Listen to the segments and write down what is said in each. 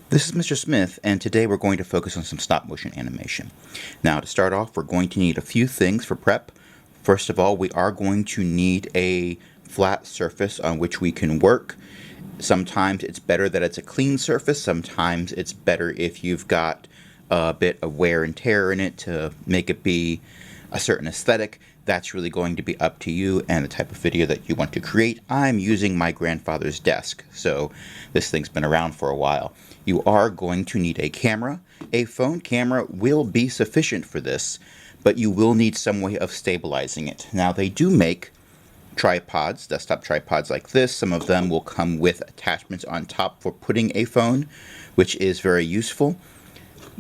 This is Mr. Smith, and today we're going to focus on some stop motion animation. Now, to start off, we're going to need a few things for prep. First of all, we are going to need a flat surface on which we can work. Sometimes it's better that it's a clean surface. Sometimes it's better if you've got a bit of wear and tear in it to make it be a certain aesthetic. That's really going to be up to you and the type of video that you want to create. I'm using my grandfather's desk, so this thing's been around for a while. You are going to need a camera. A phone camera will be sufficient for this, but you will need some way of stabilizing it. Now, they do make tripods, desktop tripods like this. Some of them will come with attachments on top for putting a phone, which is very useful.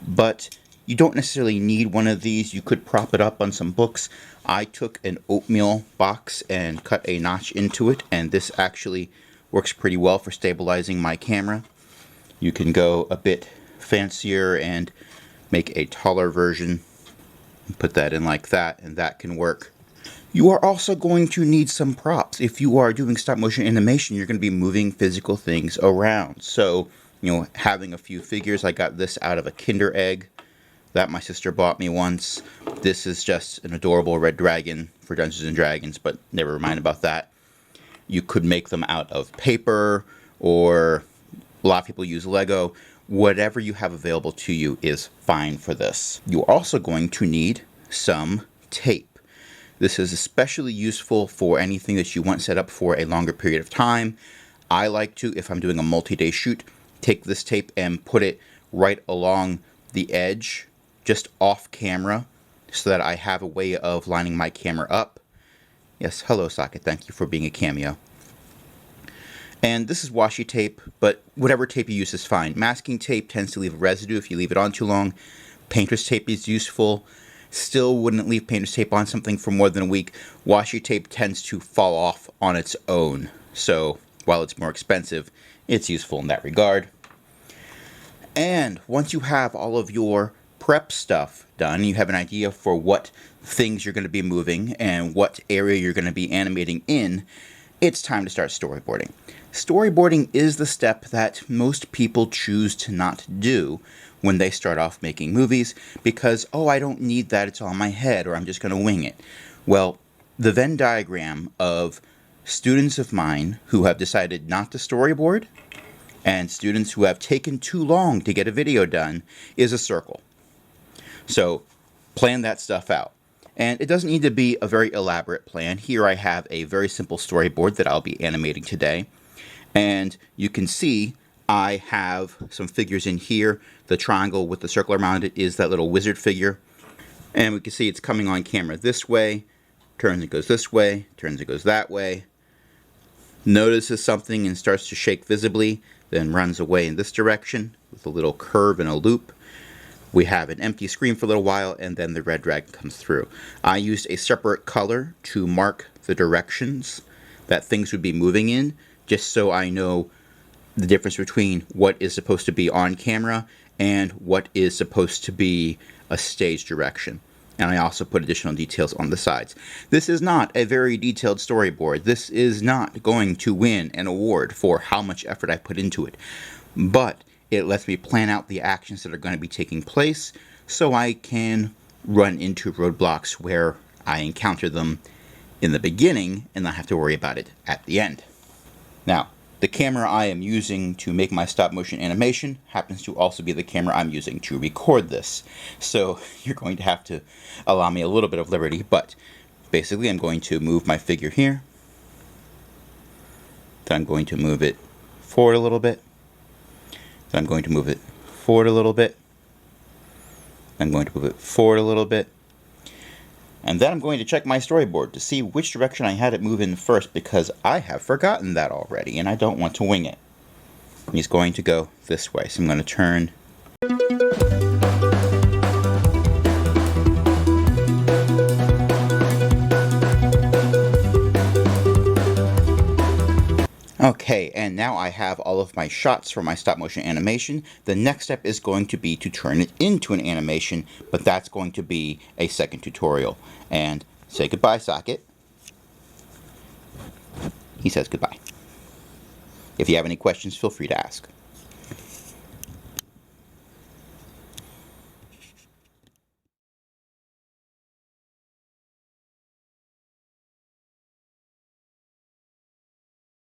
But you don't necessarily need one of these. You could prop it up on some books. I took an oatmeal box and cut a notch into it, and this actually works pretty well for stabilizing my camera. You can go a bit fancier and make a taller version. Put that in like that, and that can work. You are also going to need some props. If you are doing stop motion animation, you're going to be moving physical things around. So, having a few figures. I got this out of a Kinder Egg that my sister bought me once. This is just an adorable red dragon for Dungeons and Dragons, but never mind about that. You could make them out of paper, or a lot of people use Lego. Whatever you have available to you is fine for this. You're also going to need some tape. This is especially useful for anything that you want set up for a longer period of time. I like to, if I'm doing a multi-day shoot, take this tape and put it right along the edge, just off camera, so that I have a way of lining my camera up. Yes, hello Socket, thank you for being a cameo. And this is washi tape, but whatever tape you use is fine. Masking tape tends to leave a residue if you leave it on too long. Painter's tape is useful. Still wouldn't leave painter's tape on something for more than a week. Washi tape tends to fall off on its own. So while it's more expensive, it's useful in that regard. And once you have all of your prep stuff done, you have an idea for what things you're going to be moving and what area you're going to be animating in, it's time to start storyboarding. Storyboarding is the step that most people choose to not do when they start off making movies because, oh, I don't need that, it's all in my head, or I'm just going to wing it. Well, the Venn diagram of students of mine who have decided not to storyboard and students who have taken too long to get a video done is a circle. So plan that stuff out. And it doesn't need to be a very elaborate plan. Here I have a very simple storyboard that I'll be animating today. And you can see I have some figures in here. The triangle with the circle around it is that little wizard figure. And we can see it's coming on camera this way, turns and goes this way, turns and goes that way, notices something and starts to shake visibly, then runs away in this direction with a little curve and a loop. We have an empty screen for a little while, and then the red dragon comes through. I used a separate color to mark the directions that things would be moving in, just so I know the difference between what is supposed to be on camera and what is supposed to be a stage direction. And I also put additional details on the sides. This is not a very detailed storyboard. This is not going to win an award for how much effort I put into it. But it lets me plan out the actions that are going to be taking place so I can run into roadblocks where I encounter them in the beginning and not have to worry about it at the end. Now, the camera I am using to make my stop motion animation happens to also be the camera I'm using to record this. So you're going to have to allow me a little bit of liberty, but basically I'm going to move my figure here. Then I'm going to move it forward a little bit. Then I'm going to move it forward a little bit. I'm going to move it forward a little bit. And then I'm going to check my storyboard to see which direction I had it move in first because I have forgotten that already and I don't want to wing it. He's going to go this way, so I'm going to turn. Okay, and now I have all of my shots for my stop motion animation. The next step is going to be to turn it into an animation, but that's going to be a second tutorial. And say goodbye, Socket. He says goodbye. If you have any questions, feel free to ask.